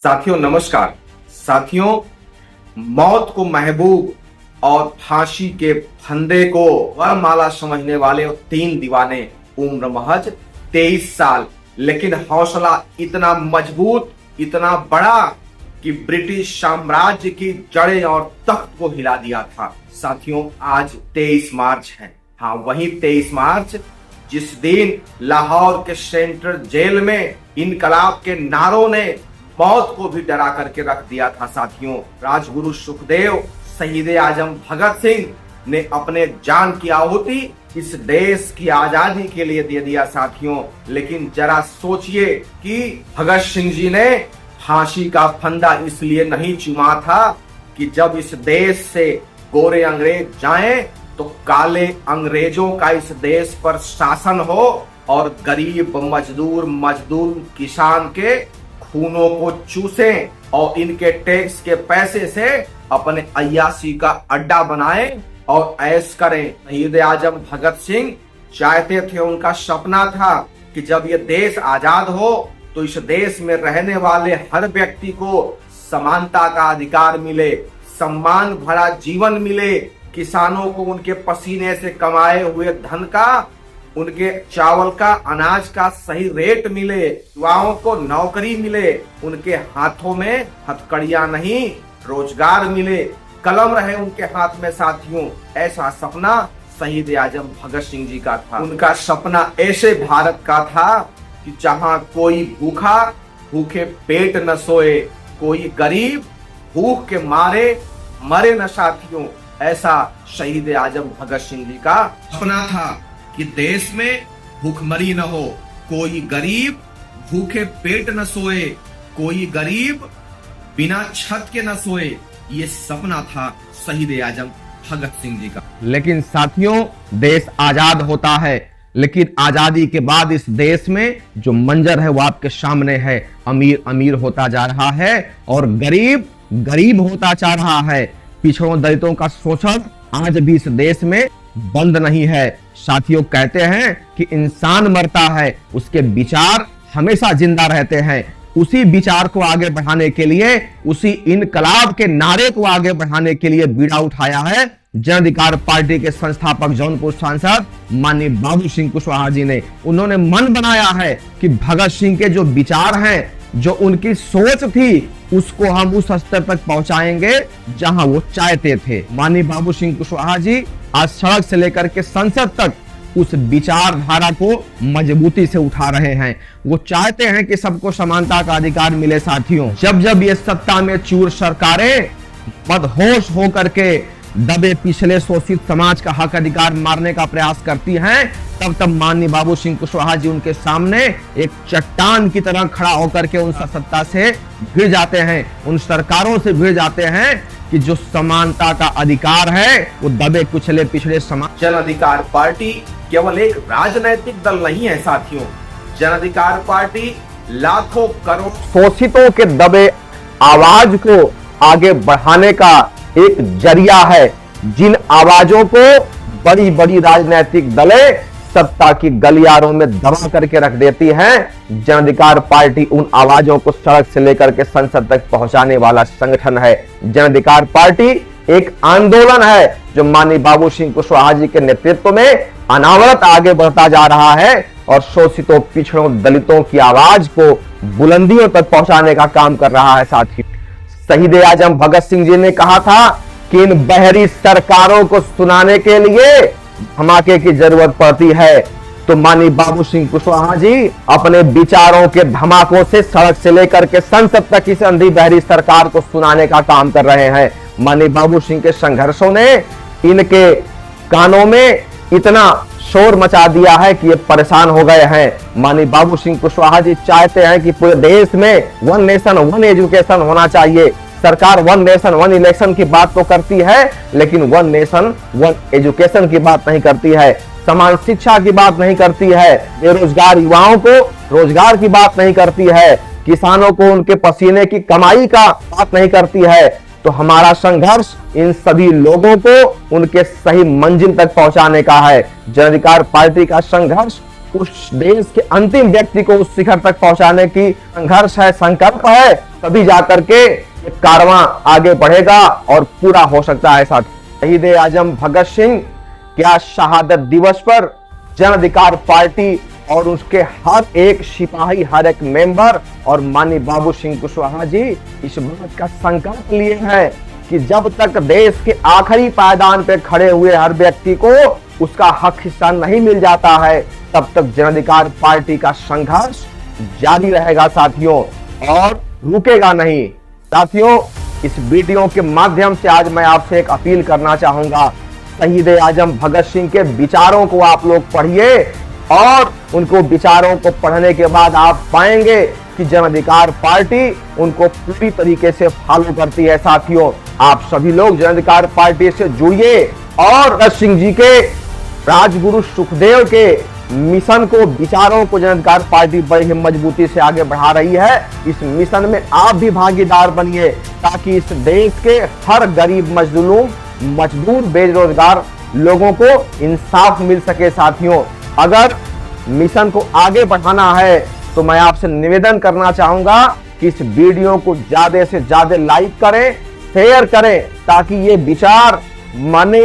साथियों नमस्कार। साथियों, मौत को महबूब और फांसी के फंदे को वरमाला समझने वाले तीन दीवाने, उम्र महज 23 साल, लेकिन हौसला इतना मजबूत, इतना बड़ा कि ब्रिटिश साम्राज्य की जड़ें और तख्त को हिला दिया था। साथियों, आज 23 मार्च है। हाँ, वही 23 मार्च जिस दिन लाहौर के सेंट्रल जेल में इनकलाब के नारों ने मौत को भी डरा करके रख दिया था। साथियों, राजगुरु सुखदेव, शहीद आजम भगत सिंह ने अपने जान की आहुति इस देश की आजादी के लिए दे दिया। साथियों, लेकिन जरा सोचिए कि भगत सिंह जी ने फांसी का फंदा इसलिए नहीं चुमा था कि जब इस देश से गोरे अंग्रेज जाएं तो काले अंग्रेजों का इस देश पर शासन हो और गरीब मजदूर किसान के खूनों को चूसें और इनके टैक्स के पैसे से अपने अय्याशी का अड्डा बनाएं और ऐश करें। शहीद आजम भगत सिंह चाहते थे, उनका सपना था कि जब ये देश आजाद हो तो इस देश में रहने वाले हर व्यक्ति को समानता का अधिकार मिले, सम्मान भरा जीवन मिले, किसानों को उनके पसीने से कमाए हुए धन का, उनके चावल का, अनाज का सही रेट मिले, युवाओं को नौकरी मिले, उनके हाथों में हथकड़ियां नहीं रोजगार मिले, कलम रहे उनके हाथ में। साथियों, ऐसा सपना शहीद आजम भगत सिंह जी का था। उनका सपना ऐसे भारत का था कि जहां कोई भूखा भूखे पेट न सोए, कोई गरीब भूख के मारे मरे न। साथियों, ऐसा शहीद आजम भगत सिंह जी का सपना था कि देश में भूखमरी न हो, कोई गरीब भूखे पेट न सोए, कोई गरीब बिना छत के न सोए। ये सपना था शहीद आजम भगत सिंह जी का। लेकिन साथियों, देश आजाद होता है, लेकिन आजादी के बाद इस देश में जो मंजर है वो आपके सामने है। अमीर अमीर होता जा रहा है और गरीब गरीब होता जा रहा है। पिछड़ों दलितों का शोषण आज भी इस देश में बंद नहीं है। साथियों, कहते हैं कि इंसान मरता है, उसके विचार हमेशा जिंदा रहते हैं। उसी विचार को आगे बढ़ाने के लिए, उसी इनकलाब के नारे को आगे बढ़ाने के लिए बीड़ा उठाया है जन अधिकार पार्टी के संस्थापक जौनपुर सांसद माननीय बाबू सिंह कुशवाहा जी ने। उन्होंने मन बनाया है कि भगत सिंह के जो विचार हैं, जो उनकी सोच थी, उसको हम उस स्तर तक पहुंचाएंगे जहां वो चाहते थे। माननीय बाबू सिंह कुशवाहा जी आज सड़क से लेकर के संसद तक उस विचारधारा को मजबूती से उठा रहे हैं। वो चाहते हैं कि सबको समानता का अधिकार मिले। साथियों, जब जब ये सत्ता में चूर सरकारें बदहोश होकर के दबे पिछले शोषित समाज का हक अधिकार मारने का प्रयास करती हैं, तब तब माननीय बाबू सिंह कुशवाहा जी उनके सामने एक चट्टान की तरह खड़ा होकर के उन सत्ता से भिड़ जाते हैं, उन सरकारों से भिड़ जाते हैं कि जो समानता का अधिकार है वो दबे कुचले पिछड़े समाज। जन अधिकार पार्टी केवल एक राजनैतिक दल नहीं है। साथियों, जन अधिकार पार्टी लाखों करोड़ शोषितों के दबे आवाज को आगे बढ़ाने का एक जरिया है। जिन आवाजों को बड़ी बड़ी राजनीतिक दलें सत्ता की गलियारों में दबा करके रख देती हैं, जन अधिकार पार्टी उन आवाजों को सड़क से लेकर के संसद तक पहुंचाने वाला संगठन है। जन अधिकार पार्टी एक आंदोलन है जो माननीय बाबू सिंह कुशवाहा जी के नेतृत्व में अनावरत आगे बढ़ता जा रहा है और शोषितों, पिछड़ों, दलितों की आवाज को बुलंदियों तक पहुंचाने का काम कर रहा है। साथियों, शहीद आजम भगत सिंह जी ने कहा था कि इन बहरी सरकारों को सुनाने के लिए धमाके की जरूरत पड़ती है, तो माननीय बाबू सिंह कुशवाहा जी अपने विचारों के धमाकों से सड़क से लेकर के संसद तक इस अंधी बहरी सरकार को सुनाने का काम कर रहे हैं। माननीय बाबू सिंह के संघर्षों ने इनके कानों में इतना शोर मचा दिया है कि ये परेशान हो गए हैं। माननीय बाबू सिंह कुशवाहा जी चाहते हैं कि पूरे देश में वन नेशन वन एजुकेशन होना चाहिए। सरकार वन नेशन वन इलेक्शन की बात तो करती है, लेकिन वन नेशन वन एजुकेशन की बात नहीं करती है, समान शिक्षा की बात नहीं करती है, बेरोजगार युवाओं को रोजगार की बात नहीं करती है, किसानों को उनके पसीने की कमाई का बात नहीं करती है। तो हमारा संघर्ष इन सभी लोगों को उनके सही मंजिल तक पहुंचाने का है। जन अधिकार पार्टी का संघर्ष उस देश के अंतिम व्यक्ति को उस शिखर तक पहुंचाने की संघर्ष है, संकल्प है, तभी जाकर के ये कारवां आगे बढ़ेगा और पूरा हो सकता है। साथ शहीद आजम भगत सिंह क्या शहादत दिवस पर जन अधिकार पार्टी और उसके हर एक सिपाही, हर एक मेंबर और माननीय बाबू सिंह कुशवाहा जी इस बात का संकल्प लिए हैं कि जब तक देश के आखिरी पायदान पे खड़े हुए हर व्यक्ति को उसका हक हिस्सा नहीं मिल जाता है, तब तक जन अधिकार पार्टी का संघर्ष जारी रहेगा साथियों, और रुकेगा नहीं। साथियों, इस वीडियो के माध्यम से आज मैं आपसे एक अपील करना चाहूंगा, शहीद आजम भगत सिंह के विचारों को आप लोग पढ़िए और उनको विचारों को पढ़ने के बाद आप पाएंगे कि जन अधिकार पार्टी उनको पूरी तरीके से फॉलो करती है। साथियों, आप सभी लोग जन अधिकार पार्टी से जुड़िए और भगत सिंह जी के, राजगुरु सुखदेव के मिशन को, विचारों को जन अधिकार पार्टी बड़ी ही मजबूती से आगे बढ़ा रही है। इस मिशन में आप भी भागीदार बनिए ताकि इस देश के हर गरीब मजदूर बेरोजगार लोगों को इंसाफ मिल सके। साथियों, अगर मिशन को आगे बढ़ाना है तो मैं आपसे निवेदन करना चाहूंगा कि इस वीडियो को ज्यादा से ज्यादा लाइक करें, शेयर करें, ताकि ये विचार माने